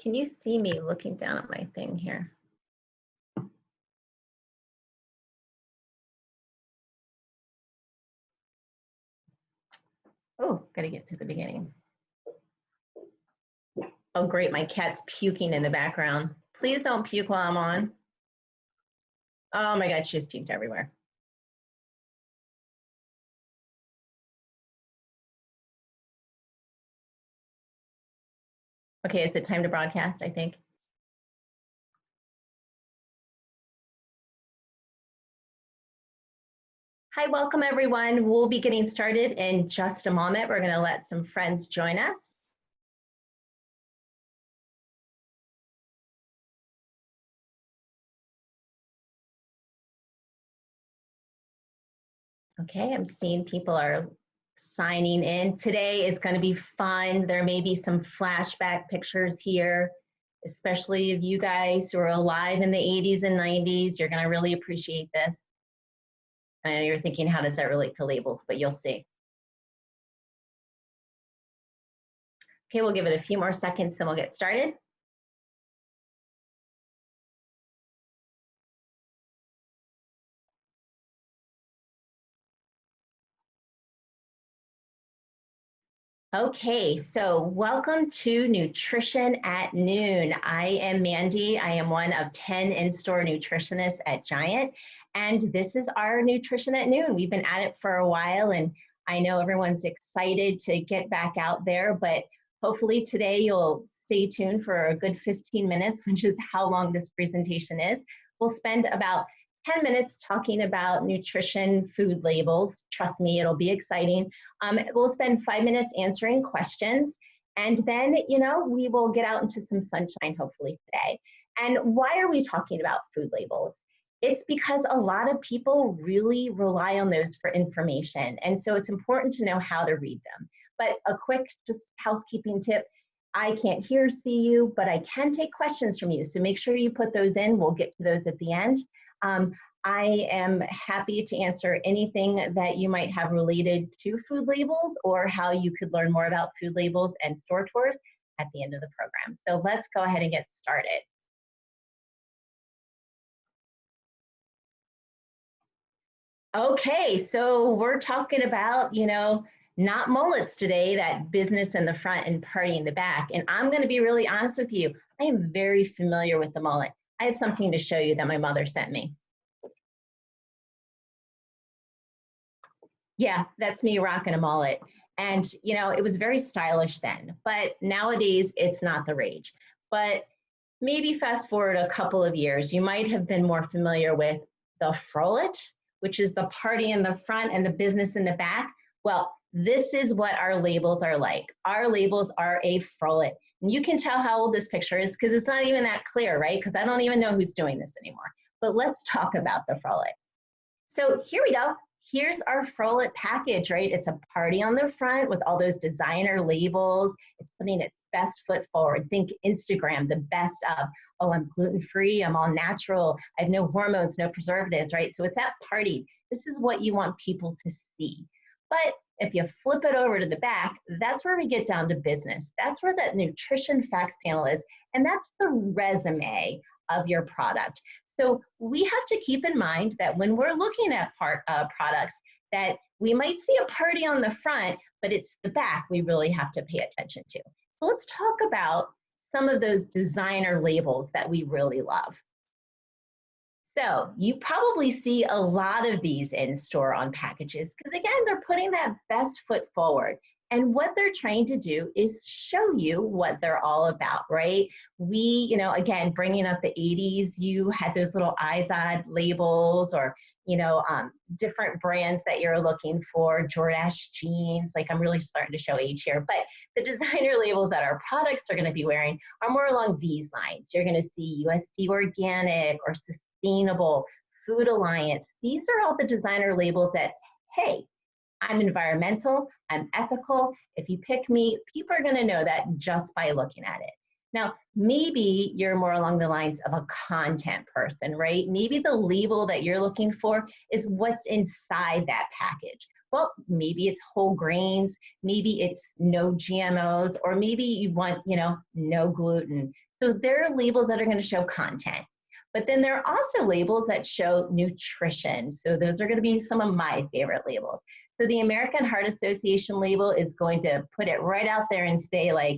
Can you see me looking down at my thing here? Oh, gotta get to the beginning. Oh, great, my cat's puking in the background. Please don't puke while I'm on. Oh my God, she just puked everywhere. Okay, is it time to broadcast, I think? Hi, welcome everyone. We'll be getting started in just a moment. We're gonna let some friends join us. Okay, I'm seeing people are signing in. Today is going to be fun. There may be some flashback pictures here, especially of you guys who are alive in the 80s and 90s. You're going to really appreciate this. I know you're thinking, how does that relate to labels? But you'll see. Okay, we'll give it a few more seconds, then we'll get started. Okay, so welcome to Nutrition at Noon. I am Mandy. I am one of 10 in-store nutritionists at Giant, and this is our Nutrition at Noon. We've been at it for a while, and I know everyone's excited to get back out there, but hopefully today you'll stay tuned for a good 15 minutes, which is how long this presentation is. We'll spend about 10 minutes talking about nutrition food labels. Trust me, it'll be exciting. We'll spend 5 minutes answering questions, and then, we will get out into some sunshine hopefully today. And why are we talking about food labels? It's because a lot of people really rely on those for information, and so it's important to know how to read them. But a quick just housekeeping tip, I can't see you, but I can take questions from you, so make sure you put those in. We'll get to those at the end. I am happy to answer anything that you might have related to food labels or how you could learn more about food labels and store tours at the end of the program. So let's go ahead and get started. Okay, so we're talking about, not mullets today, that business in the front and party in the back. And I'm going to be really honest with you. I am very familiar with the mullet. I have something to show you that my mother sent me. Yeah, that's me rocking a mullet. And, it was very stylish then, but nowadays it's not the rage. But maybe fast forward a couple of years, you might have been more familiar with the frolic, which is the party in the front and the business in the back. Well, this is what our labels are like. Our labels are a frolic. And you can tell how old this picture is because it's not even that clear, right? Because I don't even know who's doing this anymore. But let's talk about the frolic. So here we go. Here's our frolic package, right? It's a party on the front with all those designer labels. It's putting its best foot forward. Think Instagram, the best of, oh, I'm gluten-free, I'm all natural, I have no hormones, no preservatives, right? So it's that party. This is what you want people to see. But if you flip it over to the back, that's where we get down to business. That's where that nutrition facts panel is. And that's the resume of your product. So we have to keep in mind that when we're looking at products, that we might see a party on the front, but it's the back we really have to pay attention to. So let's talk about some of those designer labels that we really love. So you probably see a lot of these in store on packages because, again, they're putting that best foot forward. And what they're trying to do is show you what they're all about, right? We, again, bringing up the 80s, you had those little Izod labels or, different brands that you're looking for, Jordache jeans, like I'm really starting to show age here, but the designer labels that our products are gonna be wearing are more along these lines. You're gonna see USD organic or sustainable, Food Alliance. These are all the designer labels that, hey, I'm environmental, I'm ethical. If you pick me, people are gonna know that just by looking at it. Now, maybe you're more along the lines of a content person, right? Maybe the label that you're looking for is what's inside that package. Well, maybe it's whole grains, maybe it's no GMOs, or maybe you want, no gluten. So there are labels that are going to show content. But then there are also labels that show nutrition. So those are going to be some of my favorite labels. So the American Heart Association label is going to put it right out there and say, like,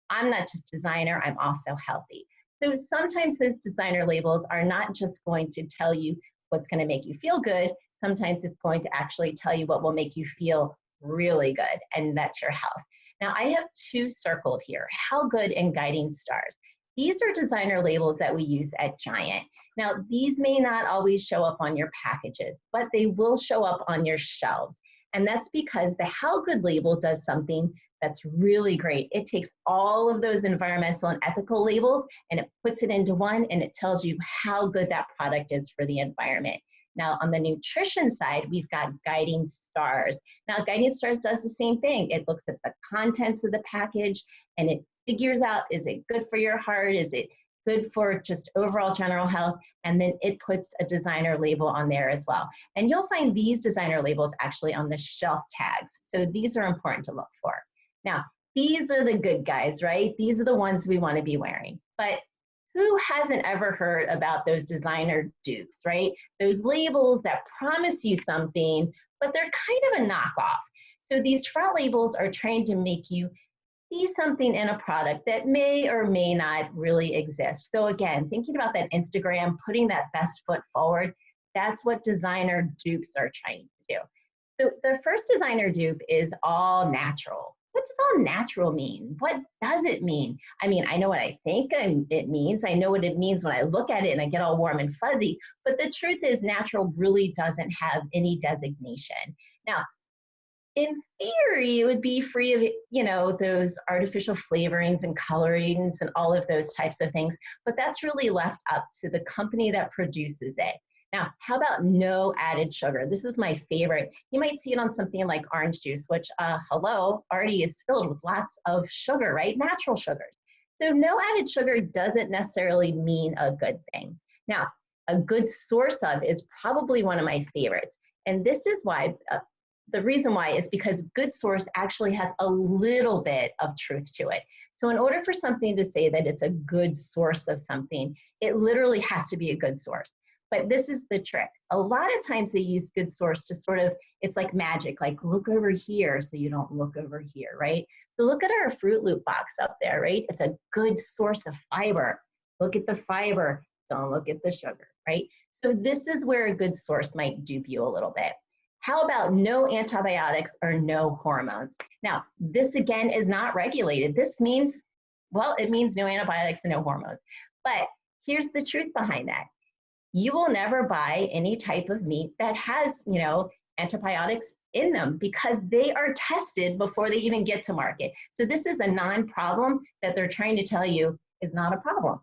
I'm not just designer, I'm also healthy. So sometimes those designer labels are not just going to tell you what's going to make you feel good. Sometimes it's going to actually tell you what will make you feel really good, and that's your health. Now, I have two circled here, How Good and Guiding Stars. These are designer labels that we use at Giant. Now, these may not always show up on your packages, but they will show up on your shelves. And that's because the How Good label does something that's really great. It takes all of those environmental and ethical labels and it puts it into one, and it tells you how good that product is for the environment. Now, on the nutrition side, we've got Guiding Stars. Now, Guiding Stars does the same thing. It looks at the contents of the package and it figures out, is it good for your heart? Is it good for just overall general health? And then it puts a designer label on there as well. And you'll find these designer labels actually on the shelf tags. So these are important to look for. Now, these are the good guys, right? These are the ones we want to be wearing. But who hasn't ever heard about those designer dupes, right? Those labels that promise you something, but they're kind of a knockoff. So these front labels are trying to make you see something in a product that may or may not really exist. So again, thinking about that Instagram, putting that best foot forward, that's what designer dupes are trying to do. So the first designer dupe is all natural. What does all natural mean? What does it mean? I mean, I know what I think it means. I know what it means when I look at it and I get all warm and fuzzy, but the truth is natural really doesn't have any designation. Now, in theory, it would be free of, those artificial flavorings and colorings and all of those types of things, but that's really left up to the company that produces it. Now, how about no added sugar? This is my favorite. You might see it on something like orange juice, which, already is filled with lots of sugar, right? Natural sugars. So no added sugar doesn't necessarily mean a good thing. Now, a good source of is probably one of my favorites. And this is why, the reason why is because good source actually has a little bit of truth to it. So in order for something to say that it's a good source of something, it literally has to be a good source. But this is the trick. A lot of times they use good source to sort of, it's like magic, like look over here so you don't look over here, right? So look at our Fruit Loop box up there, right? It's a good source of fiber. Look at the fiber, don't look at the sugar, right? So this is where a good source might dupe you a little bit. How about no antibiotics or no hormones? Now, this again is not regulated. This means, well, it means no antibiotics and no hormones. But here's the truth behind that. You will never buy any type of meat that has, antibiotics in them because they are tested before they even get to market. So this is a non-problem that they're trying to tell you is not a problem.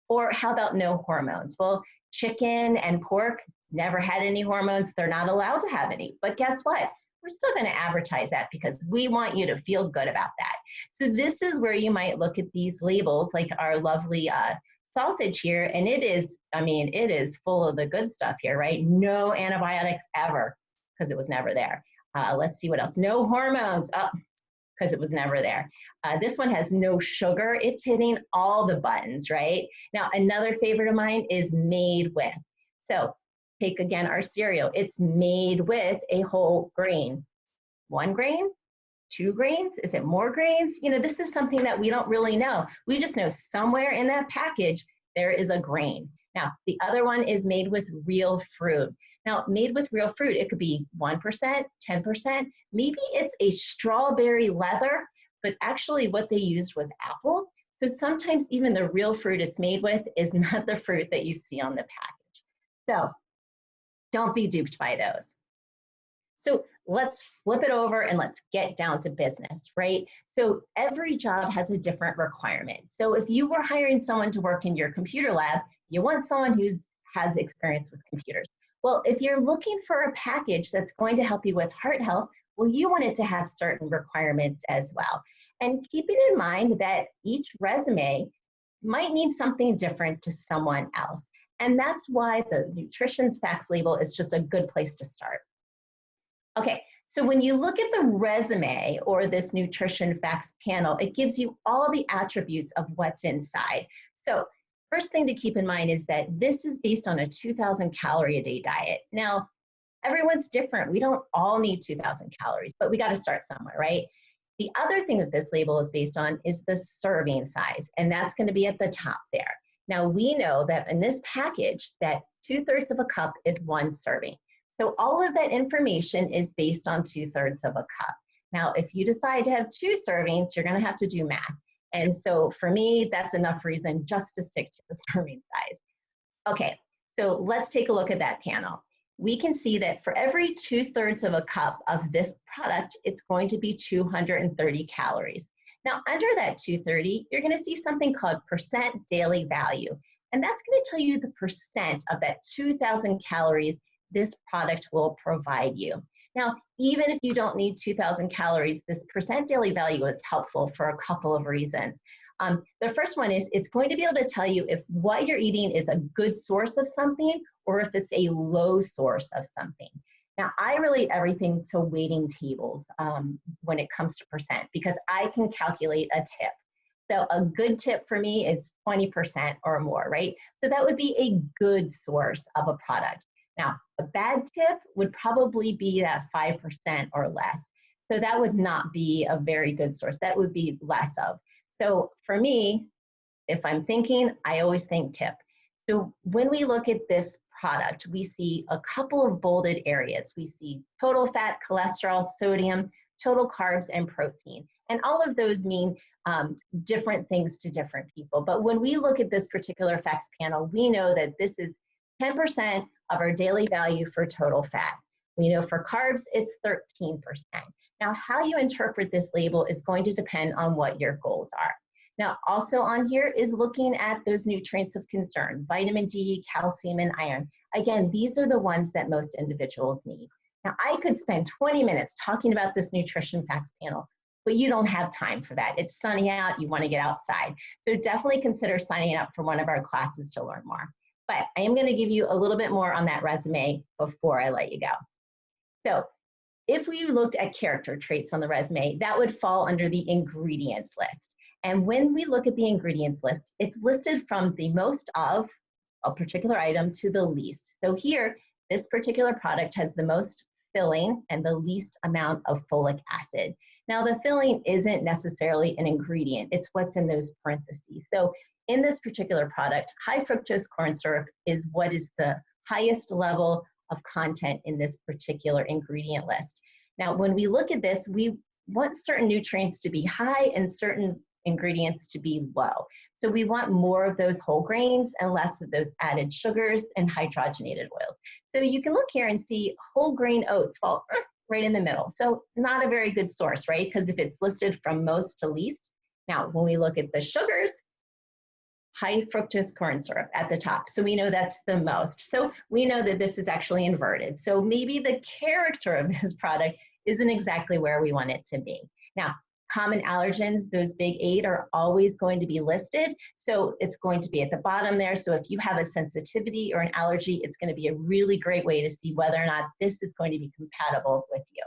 Or how about no hormones? Well, chicken and pork never had any hormones. They're not allowed to have any. But guess what? We're still going to advertise that because we want you to feel good about that. So this is where you might look at these labels like our lovely sausage here, and it is full of the good stuff here, right? No antibiotics ever, because it was never there. Let's see what else. No hormones, because it was never there. This one has no sugar. It's hitting all the buttons, right? Now, another favorite of mine is made with. So take again our cereal. It's made with a whole grain. 1 grain? 2 grains? Is it more grains? This is something that we don't really know. We just know somewhere in that package, there is a grain. Now, the other one is made with real fruit. Now, made with real fruit, it could be 1%, 10%. Maybe it's a strawberry leather, but actually what they used was apple. So sometimes even the real fruit it's made with is not the fruit that you see on the package. So don't be duped by those. So let's flip it over and let's get down to business, right? So every job has a different requirement. So if you were hiring someone to work in your computer lab, you want someone who has experience with computers. Well, if you're looking for a package that's going to help you with heart health, well, you want it to have certain requirements as well. And keeping in mind that each resume might mean something different to someone else. And that's why the nutrition facts label is just a good place to start. Okay, So when you look at the resume or this nutrition facts panel, it gives you all the attributes of what's inside. So first thing to keep in mind is that this is based on a 2,000 calorie a day diet. Now, everyone's different. We don't all need 2,000 calories, but we got to start somewhere, right? The other thing that this label is based on is the serving size, and that's going to be at the top there. Now, we know that in this package that 2/3 of a cup is 1 serving. So all of that information is based on 2/3 of a cup. Now, if you decide to have 2 servings, you're going to have to do math. And so for me, that's enough reason just to stick to the serving size. Okay, so let's take a look at that panel. We can see that for every 2/3 of a cup of this product, it's going to be 230 calories. Now, under that 230, you're going to see something called percent daily value. And that's going to tell you the percent of that 2,000 calories this product will provide you. Now, even if you don't need 2,000 calories, this percent daily value is helpful for a couple of reasons. The first one is it's going to be able to tell you if what you're eating is a good source of something or if it's a low source of something. Now, I relate everything to weighting tables when it comes to percent because I can calculate a tip. So a good tip for me is 20% or more, right? So that would be a good source of a product. Now, a bad tip would probably be that 5% or less. So that would not be a very good source. That would be less of. So for me, if I'm thinking, I always think tip. So when we look at this product, we see a couple of bolded areas. We see total fat, cholesterol, sodium, total carbs, and protein. And all of those mean different things to different people. But when we look at this particular facts panel, we know that this is 10% of our daily value for total fat. We know for carbs, it's 13%. Now, how you interpret this label is going to depend on what your goals are. Now, also on here is looking at those nutrients of concern, vitamin D, calcium, and iron. Again, these are the ones that most individuals need. Now, I could spend 20 minutes talking about this nutrition facts panel, but you don't have time for that. It's sunny out, you want to get outside. So definitely consider signing up for one of our classes to learn more. But I am going to give you a little bit more on that resume before I let you go. So if we looked at character traits on the resume, that would fall under the ingredients list. And when we look at the ingredients list, it's listed from the most of a particular item to the least. So here, this particular product has the most filling and the least amount of folic acid. Now, the filling isn't necessarily an ingredient. It's what's in those parentheses. So in this particular product, high fructose corn syrup is what is the highest level of content in this particular ingredient list. Now, when we look at this, we want certain nutrients to be high and certain ingredients to be low. So we want more of those whole grains and less of those added sugars and hydrogenated oils. So you can look here and see whole grain oats fall right in the middle. So not a very good source, right? Because if it's listed from most to least. Now, when we look at the sugars, high fructose corn syrup at the top. So we know that's the most. So we know that this is actually inverted. So maybe the character of this product isn't exactly where we want it to be. Now, common allergens, those big 8 are always going to be listed. So it's going to be at the bottom there. So if you have a sensitivity or an allergy, it's going to be a really great way to see whether or not this is going to be compatible with you.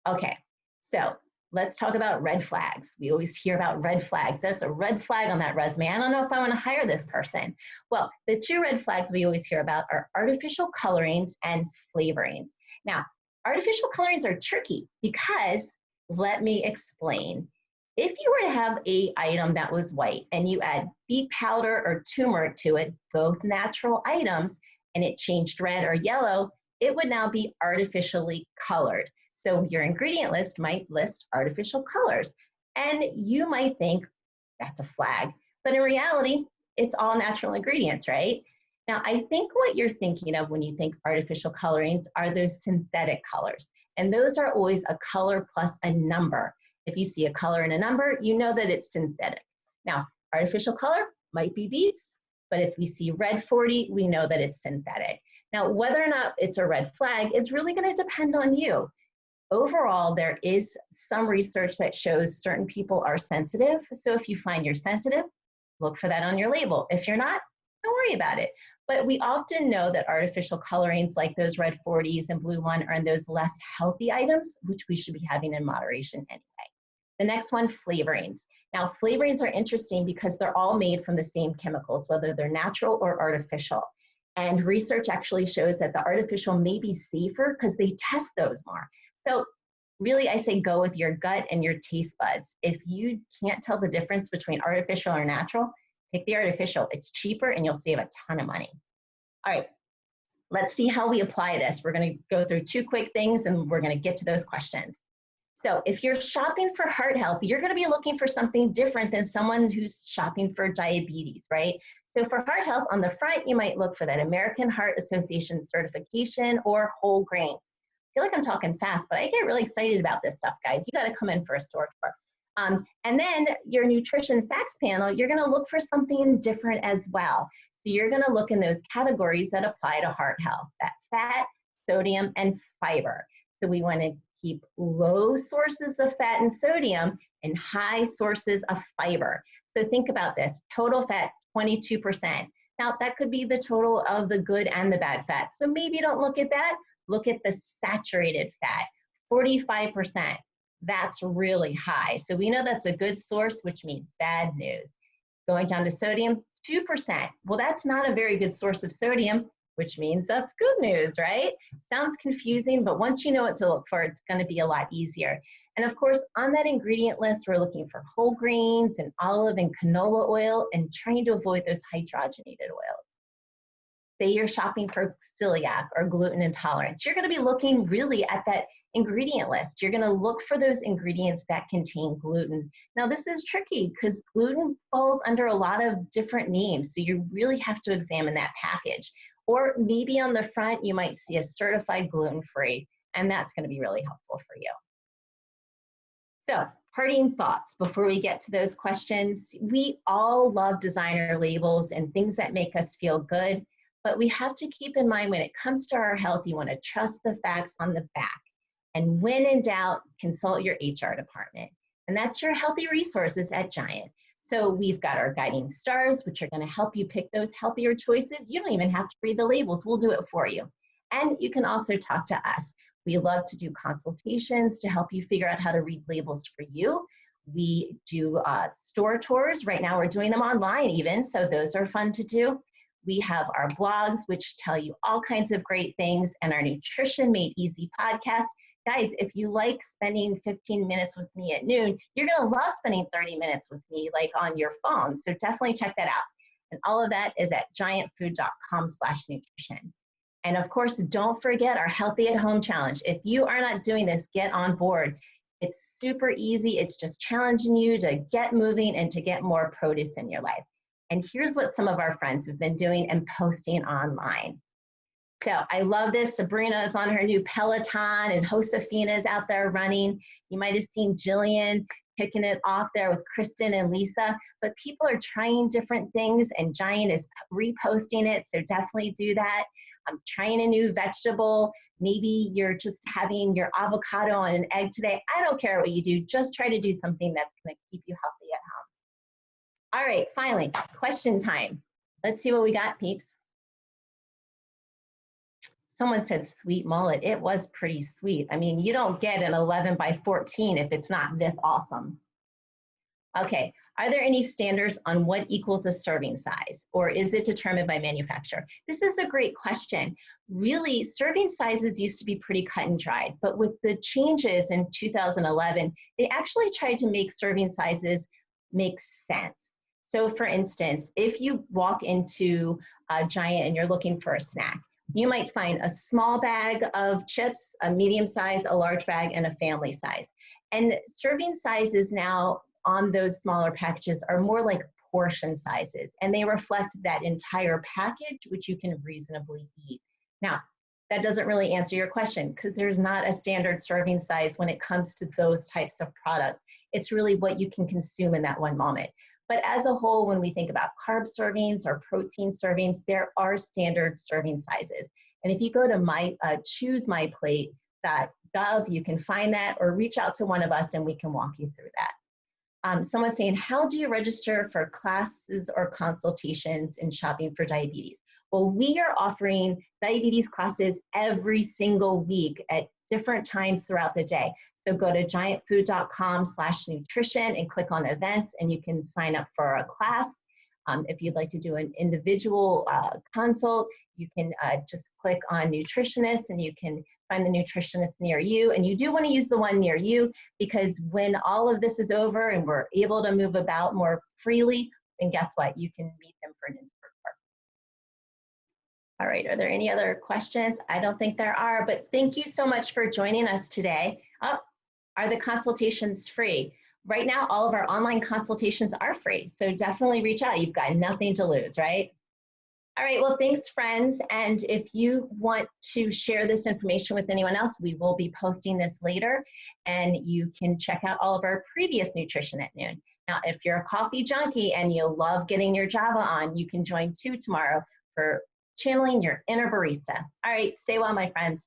Okay, so let's talk about red flags. We always hear about red flags. That's a red flag on that resume. I don't know if I want to hire this person. Well, the 2 red flags we always hear about are artificial colorings and flavorings. Now, artificial colorings are tricky because, let me explain. If you were to have an item that was white and you add beet powder or turmeric to it, both natural items, and it changed red or yellow, it would now be artificially colored. So your ingredient list might list artificial colors, and you might think that's a flag, but in reality, it's all natural ingredients, right? Now, I think what you're thinking of when you think artificial colorings are those synthetic colors, and those are always a color plus a number. If you see a color and a number, you know that it's synthetic. Now, artificial color might be beets, but if we see red 40, we know that it's synthetic. Now, whether or not it's a red flag is really going to depend on you. Overall, there is some research that shows certain people are sensitive. So if you find you're sensitive, look for that on your label. If you're not, don't worry about it. But we often know that artificial colorings like those red 40s and blue 1 are in those less healthy items, which we should be having in moderation anyway. The next one, flavorings. Now, flavorings are interesting because they're all made from the same chemicals, whether they're natural or artificial. And research actually shows that the artificial may be safer because they test those more. So really, I say go with your gut and your taste buds. If you can't tell the difference between artificial or natural, pick the artificial. It's cheaper and you'll save a ton of money. All right, let's see how we apply this. We're going to go through 2 quick things and we're going to get to those questions. So if you're shopping for heart health, you're going to be looking for something different than someone who's shopping for diabetes, right? So for heart health, on the front, you might look for that American Heart Association certification or whole grain. I feel like I'm talking fast, but I get really excited about this stuff, guys. You got to come in for a store tour. And then your nutrition facts panel, you're going to look for something different as well. So you're going to look in those categories that apply to heart health, that fat, sodium, and fiber. So we want to keep low sources of fat and sodium and high sources of fiber. So think about this, total fat, 22%. Now that could be the total of the good and the bad fat. So maybe don't look at that, look at the saturated fat, 45%. That's really high. So we know that's a good source, which means bad news. Going down to sodium, 2%. Well, that's not a very good source of sodium, which means that's good news, right? Sounds confusing, but once you know what to look for, it's going to be a lot easier. And of course, on that ingredient list, we're looking for whole grains and olive and canola oil and trying to avoid those hydrogenated oils. Say you're shopping for celiac or gluten intolerance, you're going to be looking really at that ingredient list. You're going to look for those ingredients that contain gluten. Now, this is tricky because gluten falls under a lot of different names, so you really have to examine that package. Or maybe on the front, you might see a certified gluten-free, and that's going to be really helpful for you. So, parting thoughts before we get to those questions. We all love designer labels and things that make us feel good, but we have to keep in mind when it comes to our health, you want to trust the facts on the back. And when in doubt, consult your HR department. And that's your healthy resources at Giant. So we've got our guiding stars, which are going to help you pick those healthier choices. You don't even have to read the labels. We'll do it for you. And you can also talk to us. We love to do consultations to help you figure out how to read labels for you. We do store tours. Right now we're doing them online even, so those are fun to do. We have our blogs, which tell you all kinds of great things, and our Nutrition Made Easy podcast. Guys, if you like spending 15 minutes with me at noon, you're going to love spending 30 minutes with me like on your phone. So definitely check that out. And all of that is at giantfood.com/nutrition. And of course, don't forget our Healthy at Home Challenge. If you are not doing this, get on board. It's super easy. It's just challenging you to get moving and to get more produce in your life. And here's what some of our friends have been doing and posting online. So I love this. Sabrina is on her new Peloton and Josefina is out there running. You might have seen Jillian kicking it off there with Kristen and Lisa, but people are trying different things and Giant is reposting it. So definitely do that. I'm trying a new vegetable. Maybe you're just having your avocado and an egg today. I don't care what you do. Just try to do something that's going to keep you healthy at home. All right, finally, question time. Let's see what we got, peeps. Someone said sweet mullet. It was pretty sweet. I mean, you don't get an 11 by 14 if it's not this awesome. Okay, are there any standards on what equals a serving size, or is it determined by manufacturer? This is a great question. Really, serving sizes used to be pretty cut and dried, but with the changes in 2011, they actually tried to make serving sizes make sense. So for instance, if you walk into a Giant and you're looking for a snack, you might find a small bag of chips, a medium size, a large bag, and a family size. And serving sizes now on those smaller packages are more like portion sizes, and they reflect that entire package, which you can reasonably eat. Now, that doesn't really answer your question because there's not a standard serving size when it comes to those types of products. It's really what you can consume in that one moment. But as a whole, when we think about carb servings or protein servings, there are standard serving sizes. And if you go to choosemyplate.gov, you can find that, or reach out to one of us and we can walk you through that. Someone's saying, how do you register for classes or consultations in Shopping for Diabetes? Well, we are offering diabetes classes every single week at different times throughout the day. So go to giantfood.com/nutrition and click on events, and you can sign up for a class. If you'd like to do an individual consult, you can just click on nutritionist and you can find the nutritionist near you. And you do want to use the one near you, because when all of this is over and we're able to move about more freely, then guess what? You can meet them for an in-person. All right, are there any other questions? I don't think there are, but thank you so much for joining us today. Oh, are the consultations free? Right now, all of our online consultations are free, so definitely reach out. You've got nothing to lose, right? All right, well, thanks, friends. And if you want to share this information with anyone else, we will be posting this later, and you can check out all of our previous Nutrition at Noon. Now, if you're a coffee junkie and you love getting your Java on, you can join 2 tomorrow for channeling your inner barista. All right, stay well, my friends.